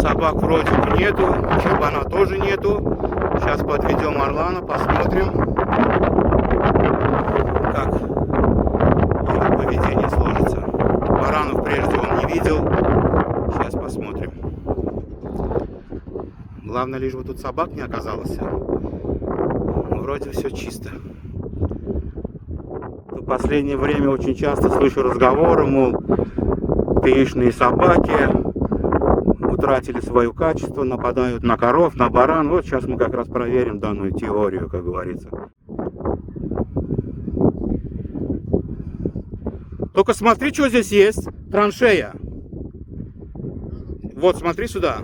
Собак вроде бы нету, чабана тоже нету. Сейчас подведем Орлана, посмотрим, как его поведение сложится. Баранов прежде он не видел. Сейчас посмотрим. Главное, лишь бы тут собак не оказалось. Вроде все чисто. В последнее время очень часто слышу разговоры, мол, пеечные собаки утратили свое качество, нападают на коров, на баран. Вот сейчас мы как раз проверим данную теорию, как говорится. Только смотри, что здесь есть. Траншея. Вот, смотри сюда.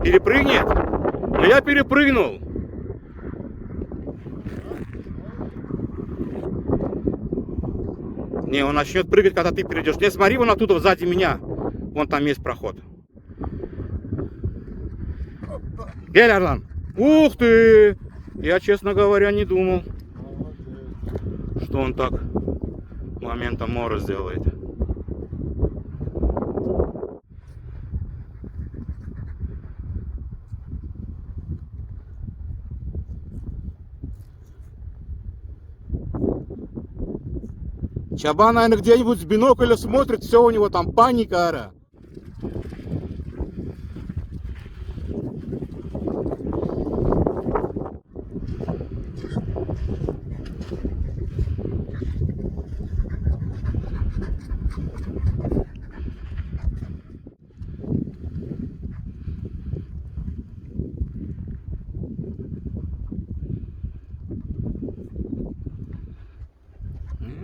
Перепрыгнет? Но я перепрыгнул. Не, он начнет прыгать, когда ты перейдешь. Не, смотри, вон оттуда, сзади меня. Вон там есть проход. Гель, Орлан. Ух ты! Я, честно говоря, не думал, что он так моментом мора сделает. Чабан, наверное, где-нибудь с бинокля смотрит, все у него там паника, ара.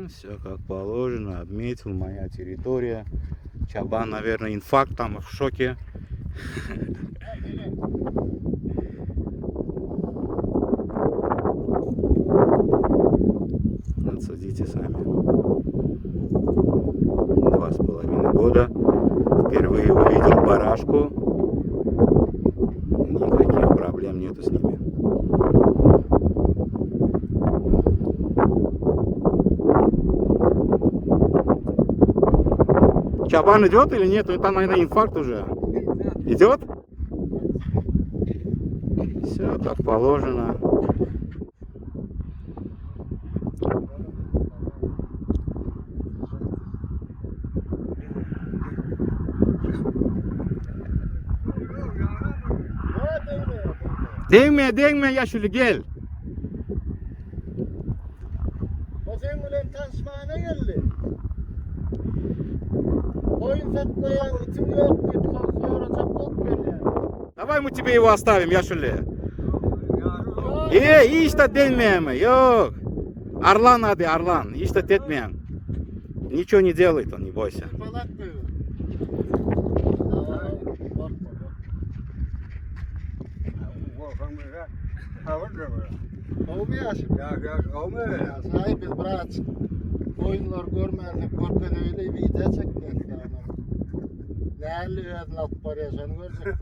Все как положено, обметил, моя территория. Чабан, наверное, инфаркт, там в шоке. Отсудите сами. 2,5 года. Впервые увидел барашку. Никаких проблем нету с ними. Чабан идет или нет? Там, наверное, инфаркт уже. Идет? Все как положено. Değme yaşlı gel. O sen ulan tanışmağına geldi. Oyun satmayan itim yok deyip sonra çok böyle. Давай мы тебе его оставим, yaşlı. Hiç de değmeyeme, yok. Орлан adı, Орлан. Hiç de etmeyen. Ничего не делает он, не бойся. Falak diyor. Olmuyor şimdi. Olmuyor. Ya sahibiz bırak. Oyunlar görmedik, korkuda öyle video çektik. Değerli üyeden alıp paraya sen görecek.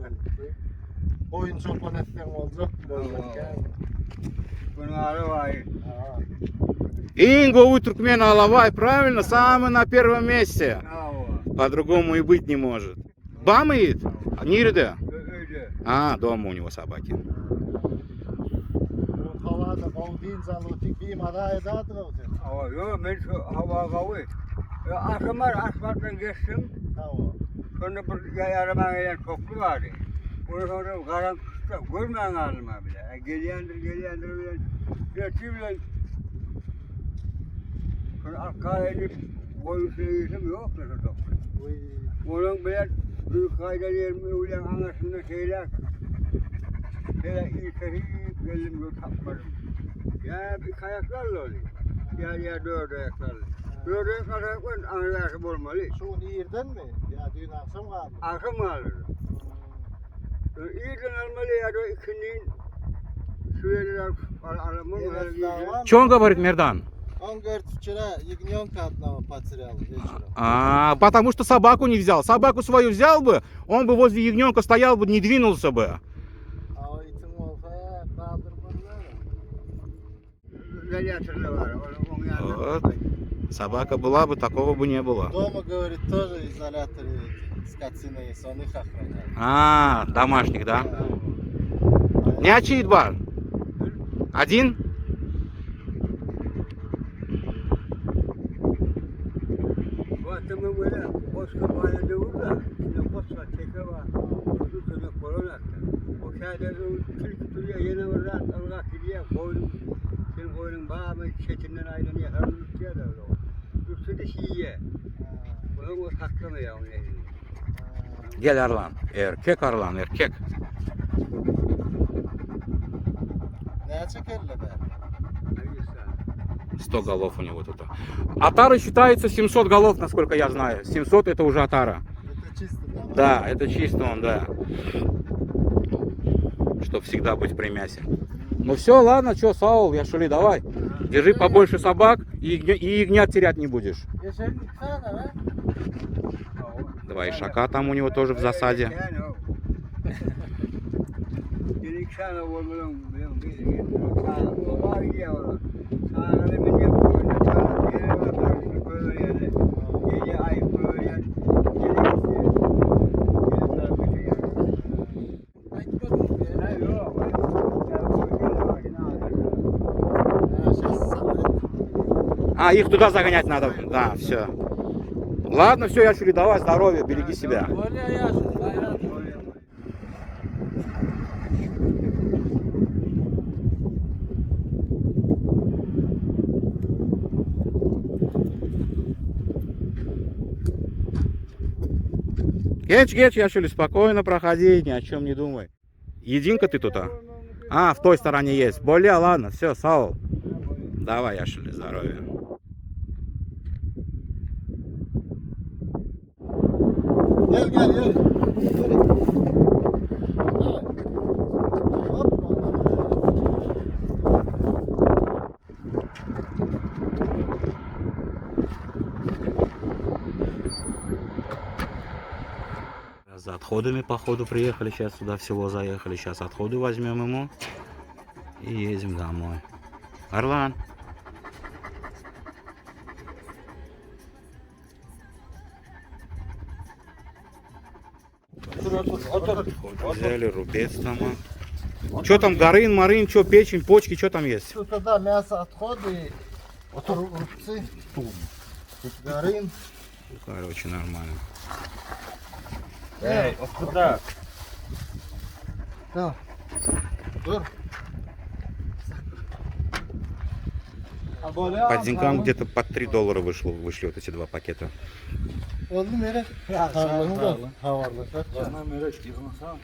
Oyun çoban etsen olacak. Bunu alavay. Инго Туркмен Алавай, правильно, самый на первом месте. По-другому и быть не может. Бамает? Нирде? А, дома у него собаки. Havada kavdiğin zalıtık bir madaya dağıtır. Ama yok ben şu hava kavı. Asfalttan geçtim. Tamam. Sonra bir yarama gelen toplu vardı. Onu sonra karanlıkta görmeyen aldım bile. Geliyendir bile. Geçiyle. Sonra arkaya edip boyu seyirsim yok da toplu. Onun bile büyük kayda yerimi ulan anasında şeyler. Şeyler iyi sahip geldim yok tapmadım. Ya bir kayaklarla oluyor. Ya dört ayaklarla. Dört ayaklarla anlayakım olmalı. Şu yerden mi? Ya dün akşam kaldı. Akım alır. İyiden almalı ya da ikinin suyeler alamam. Что он говорит, Мердан? Он говорит, вчера ягненка одного потерял вечером. А, потому что собаку не взял. Собаку свою взял бы, он бы возле ягненка стоял бы, не двинулся бы. А o itim olsa kaldırmadılar. Gel yatırlı var. Вот. Собака была бы, такого бы не было. Дома, говорит, тоже изоляторы скотины есть, он их охраняет. А, домашних, да? Не очит бар. Один? Vatanı böyle başka mahallede burada. Şimdi başka teke var. Uzun süre koronakta. O kağıda Türk duruyor yine orada Allah gidiyor. Koyun, senin koyunun bağımı çetinden ayrılıyor. Harunluk diye de öyle o. Üstü de şiye. Onun o saklamıyor onun elini. Gel Arlan. Erkek Arlan, erkek. Ne çekerle be? Hayırlısı. 100 голов у него тут. Отара считается 700 голов, насколько я знаю. 700 это уже отара. Это чисто, да? Да, это чисто он, да. Чтоб всегда быть при мясе. Ну все, ладно, что, Саул, я шули, давай. Держи побольше собак и ягнят терять не будешь. Geçen sana be. Два ишака там у него тоже в засаде. Dedik sana olmadan bir o var ya o. Sana da bir yapıyor. Sana bir yapıyor. Böyle yani. Gece ay böyle yani. А, их туда загонять надо. Да, все. Ладно, все, я шули, давай, здоровья, береги себя. Геч, я шули, спокойно проходи, ни о чем не думай. Единка ты тут, а? А, в той стороне есть. Более, ладно, все, Саул. Давай, я шули, здоровья. Gel gel gel. Yürü. Hoppa. За отходами по ходу приехали, сейчас сюда в село заехали. Сейчас отходы возьмем ему и едем домой. Орлан. Взяли рубец там. Что там, горын, марин, что, печень, почки, что там есть? Тут да, мясо, отходы, рубцы, горын. Короче, нормально. Эй, Куда? Да. Dur. По деньгам где-то по $3 вышли вот эти два пакета. Oldu mu yere? Havarlı. Bana merak yığmasam.